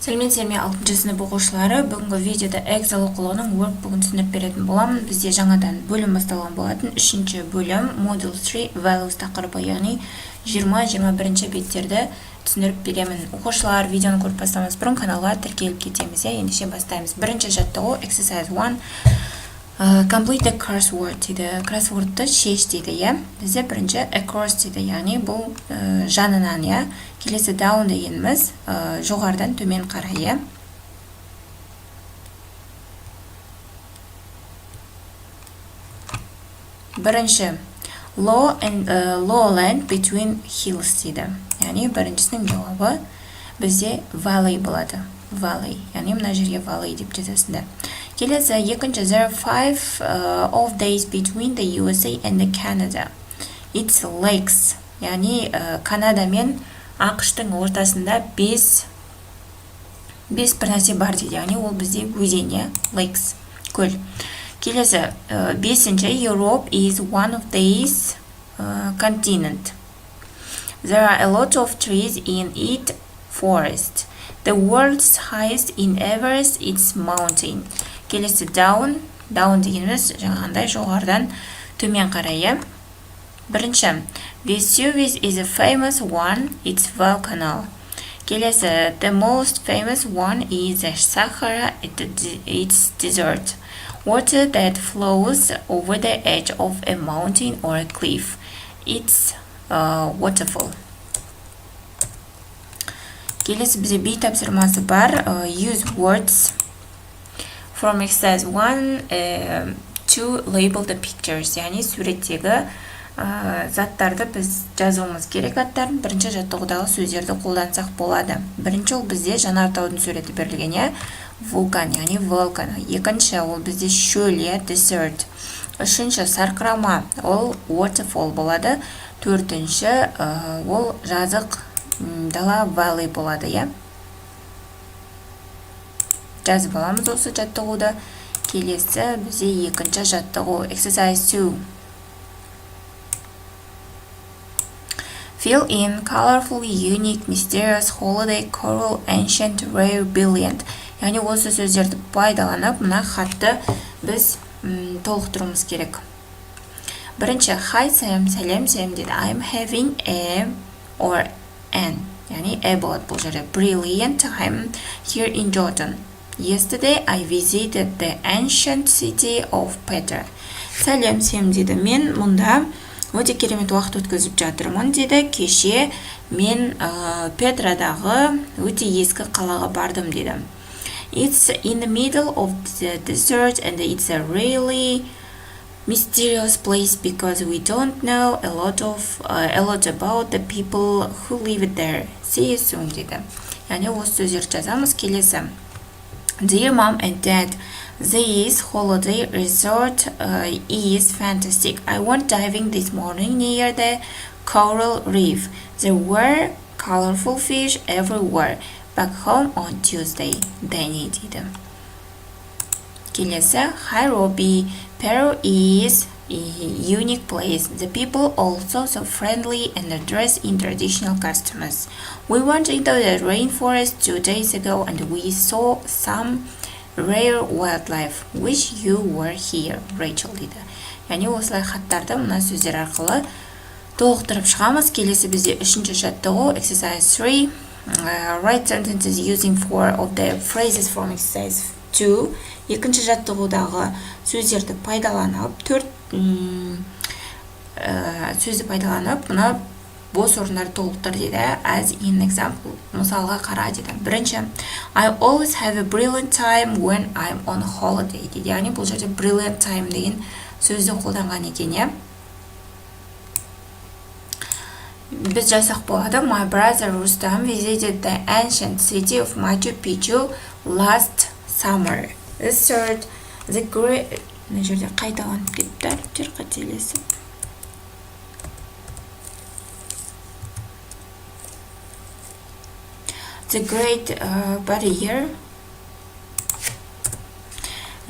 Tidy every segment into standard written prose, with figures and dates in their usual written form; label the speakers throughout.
Speaker 1: Сәлеметсіздер ме 6 сынып оқушылары, бүгінгі видеода Эксел оқулығының workbook'ын түсіндіріп беретін боламын. Бізде жаңадан бөлім басталған болатын. 3-ші бөлім Module 3 Values тақырыбы, яғни 20-21 беттерді түсіндіріп беремін. Оқушылар, видеоны көріп бастамас бұрын каналға тіркеліп кетеміз. Ендеше бастаймыз. Бірінші жаттығу Exercise 1. Complete the crossword дейді. Crosswordты шеш дейді. Бізде бірінші across дейді. Яғни бұл жанынан. Келесі down дегеніміз жоғардан төмен қарай. Бірінші lowland between hills дейді. Яғни біріншісінің жауабы бізде valley болады. Valley. Яғни мына жерге valley деп жазасында. Келесі екінші there are 5 of days between the USA and the Canada. It's lakes. Яғни Канада мен ақштың ортасында 5 бір нәрсе бар дейді. Яғни ол бізде өзен, lakes, көл. Келесі 5-ші Europe is one of these continent. There are a lot of trees in it forest. The world's highest in Everest its mountain. Келесі down дегеніміз жаңағындай жоғардан төмен қарай. Бірінші Vesuvius is a famous one, it's volcano. Келесі the most famous one is the Sahara, it's desert. Water that flows over the edge of a mountain or a cliff, it's waterfall. Келесі бізде B тапсырмасы бар. Use words from exercise 1 to label the pictures. Яғни суреттегі заттарды біз жазуымыз керек аттарын. Бірінші жаттығудағы сөздерді қолдансақ болады. Бірінші ол бізде жанартаудың суреті берілген, вулкан, яғни volcano. Екінші ол бізде шөл, desert. Үшінші сарқырама, ол waterfall болады. Төртінші ол жазық дала, valley болады. Жазып аламыз осы жаттығуды. Келесі бізде екінші жаттығу exercise 2. Fill in colorful, unique, mysterious, holiday, coral, ancient, rare, brilliant. Яғни осы сөздерді пайдаланып, мына хатты біз толықтыруымыз керек. Бірінші hi сәлем дейді. I'm having a or an. Яғни a болады бұл жерде. Brilliant time here in Jordan. Yesterday I visited the ancient city of Petra. Сәлем дейді. Мен мұнда өте керемет уақыт өткізіп жатырмын дейді. Кеше мен Петрадағы өте ескі қалаға бардым дейді. It's in the middle of the desert and it's a really mysterious place because we don't know a lot about the people who live there. See you soon дейді. Яғни осы сөздерді жазамыз. Келесі Dear mom and dad, this holiday resort is fantastic. I went diving this morning near the coral reef. There were colorful fish everywhere. Back home on Tuesday, Danny did. Келесі Hi Robbie, Peru is a unique place. The people also so friendly and dressed in traditional costumes. We went into the rainforest 2 days ago and we saw some rare wildlife. Wish you were here, Rachel did. Яғни осылай хаттарды мына сөздер арқылы толықтырып шығамыз. Келесі бізде 3-ші жаттығу exercise 3. Write sentences using 4 of the phrases from exercise 2. Екінші жаттығудағы сөздерді пайдаланып, 4 сөзді пайдаланып, мұна бос орындарды толықтыр дейді. As in example, мысалға қара дейді. Бірінші, I always have a brilliant time when I'm on holiday дейді. Яғни бұл жерде brilliant time деген сөзді қолданған екен. Біз жазсақ болады. My brother Rustam visited the ancient city of Machu Picchu last summer. Third, the great... Мына жерде қайталанып кетті. Қателесіп. The Great Barrier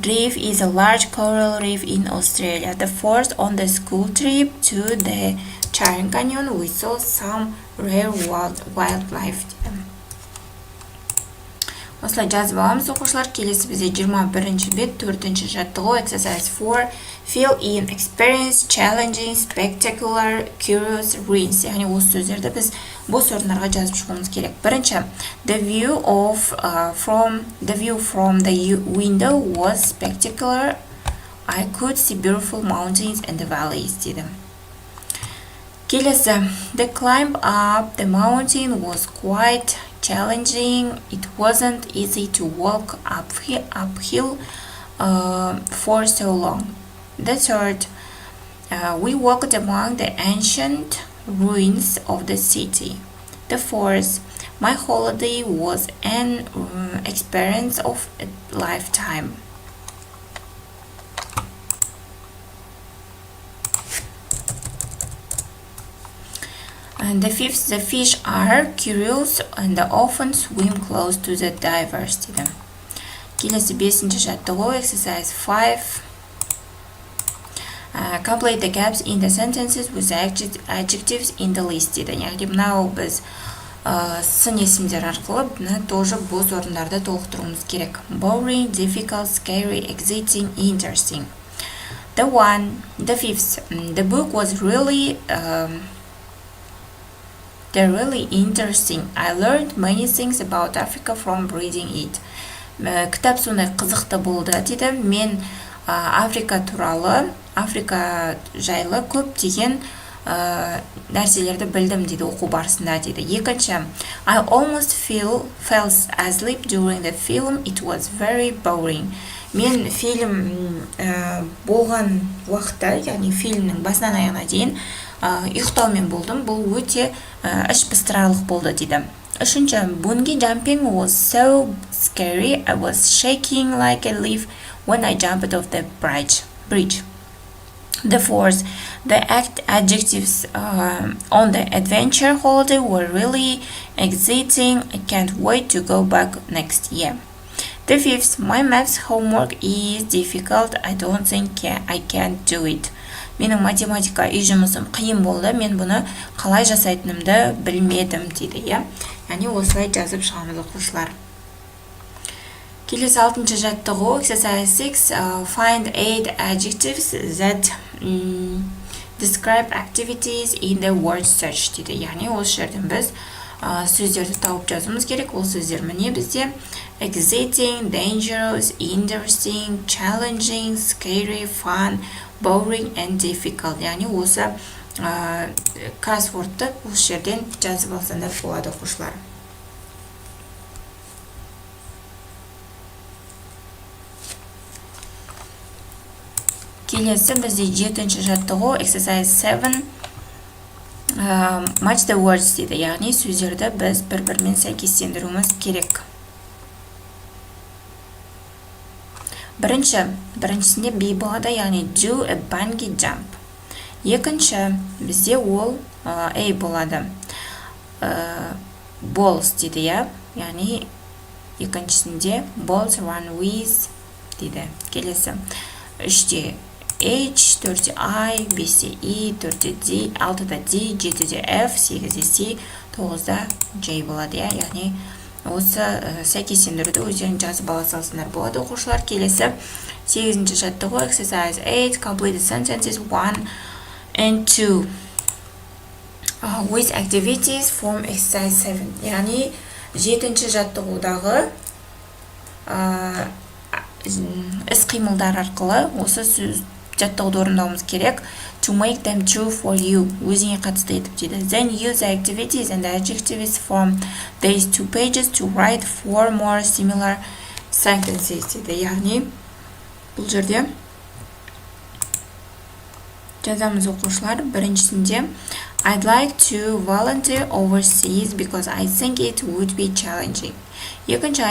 Speaker 1: Reef is a large coral reef in Australia. The fourth on the school trip to the Charing Canyon, we saw some rare wildlife. Осылай жазып аламыз оқушылар. Келесі бізде 21 бет 4-ші жаттығу exercise 4 fill in experience challenging spectacular curious ruins. Яғни осы сөздерді біз бос орындарға жазып шығуымыз керек. Бірінші, the view from the window was spectacular. I could see beautiful mountains and the valleys дейді. Келесі, the climb up the mountain was quite challenging. It wasn't easy to walk uphill for so long. The third, we walked among the ancient ruins of the city. The fourth, my holiday was an experience of a lifetime. And the fifth, the fish are curious and often swim close to the divers дейді. Келесі 5-ші жаттығу exercise 5. Complete the gaps in the sentences with adjectives in the list дейді. Яғни мынау біз сын есімдер арқылы тоже бос орындарды толықтыруымыз керек. Boring, difficult, scary, exciting, interesting. The fifth, the book was really They're really interesting. I learned many things about Africa from reading it. Кітап сондай қызықты болды дейді. Мен Африка туралы, Африка жайлы көптеген нәрселерді білдім дейді оқу барысында дейді. Екінші, I almost fell asleep during the film. It was very boring. Мен фильм болған уақытта, яғни фильмнің басынан аяғына дейін ұйықтаумен болдым. Бұл өте іш пыстырарлық болды дейді. Үшінші, bungee jumping was so scary. I was shaking like a leaf when I jumped off the bridge. The fourth, the adjectives on the adventure holiday were really exciting. I can't wait to go back next year. The fifth, my maths homework is difficult. I don't think I can do it. Менің математика үй жұмысым қиын болды. Мен бұны қалай жасайтынымды білмедім дейді. Яғни осылай жазып шығамыз оқушылар. Келесі 6-ші жаттығу exercise 6. Find 8 adjectives that describe activities in the word search дейді. Яғни осы жерден біз сөздерді тауып жазуымыз керек. Ол сөздер міне бізде exciting, dangerous, interesting, challenging, scary, fun, boring and difficult. Яғни осы кроссвордты осы жерден жазып алсаңдар болады оқушылар. Келесі бізде 7-ші жаттығу exercise 7. Match the words дейді. Яғни сөздерді біз бір-бірімен сәйкестендіруіміз керек. Біріншісінде be болады, яғни do a bungee jump. Екінші бізде ол A болады. Balls дейді, яғни екіншісінде balls run with дейді. Келесі. Үште H, 4-те I, 5-те E, 4-те D, 6-да D, 7-де F, 8-де C, 9-да J болады, яғни осы сәйкестендіруді өздерің жазып ала салсындар болады оқушылар. Келесі 8-ші жаттығу exercise 8. Complete the sentences 1 and 2 with activities from exercise 7. Яғни 7-ші жаттығудағы іс-қимылдар арқылы осы жаттығуды орындауымыз керек. To make them true for you. Өзіңе қатысты етіп дейді. Then use the activities and the adjectives from these 2 pages to write 4 more similar sentences дейді. Яғни бұл жерде жазамыз оқушылар. Біріншісінде I'd like to volunteer overseas because I think it would be challenging. Екінші,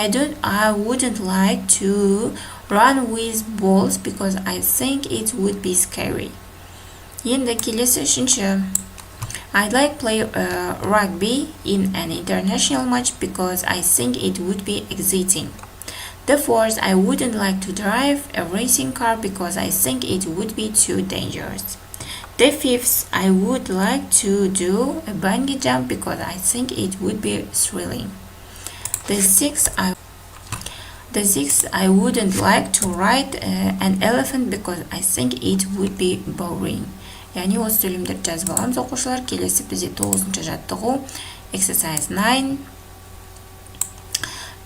Speaker 1: I wouldn't like to run with balls because I think it would be scary. Енді келесі үшінші, I'd like to play rugby in an international match because I think it would be exciting. The fourth, I wouldn't like to drive a racing car because I think it would be too dangerous. The fifth, I would like to do a bungee jump because I think it would be thrilling. The sixth, The sixth, I wouldn't like to ride an elephant because I think it would be boring. Яғни осы сөйлемдерді жазып аламыз оқушылар. Келесі бізде 9-шы жаттығу. Exercise 9.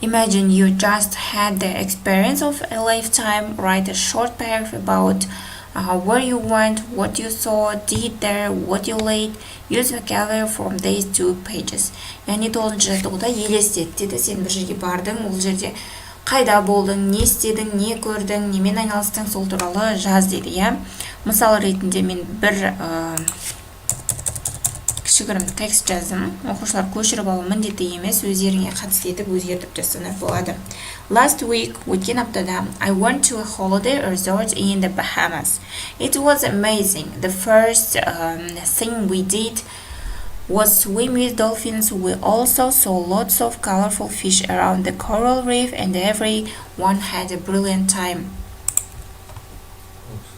Speaker 1: Imagine you just had the experience of a lifetime. Write a short paragraph about where you went, what you saw, did there, what you ate. Use vocabulary from these 2 pages. Яғни 9-шы жаттығуда елестет деді. Сен бір жерге бардың, ол жерде қайда болдың, не істедің, не көрдің, немен айналыстың, сол туралы жаз деді, иә. Мысал ретінде мен бір кішігірім текст жаздым. Оқушылар көшіріп алу міндетті емес, өздеріңе қатысты етіп өзгертіп жасанар болады. Last week, өткен аптада, I went to a holiday resort in the Bahamas. It was amazing. The first thing we did was swim with dolphins. We also saw lots of colorful fish around the coral reef and everyone had a brilliant time.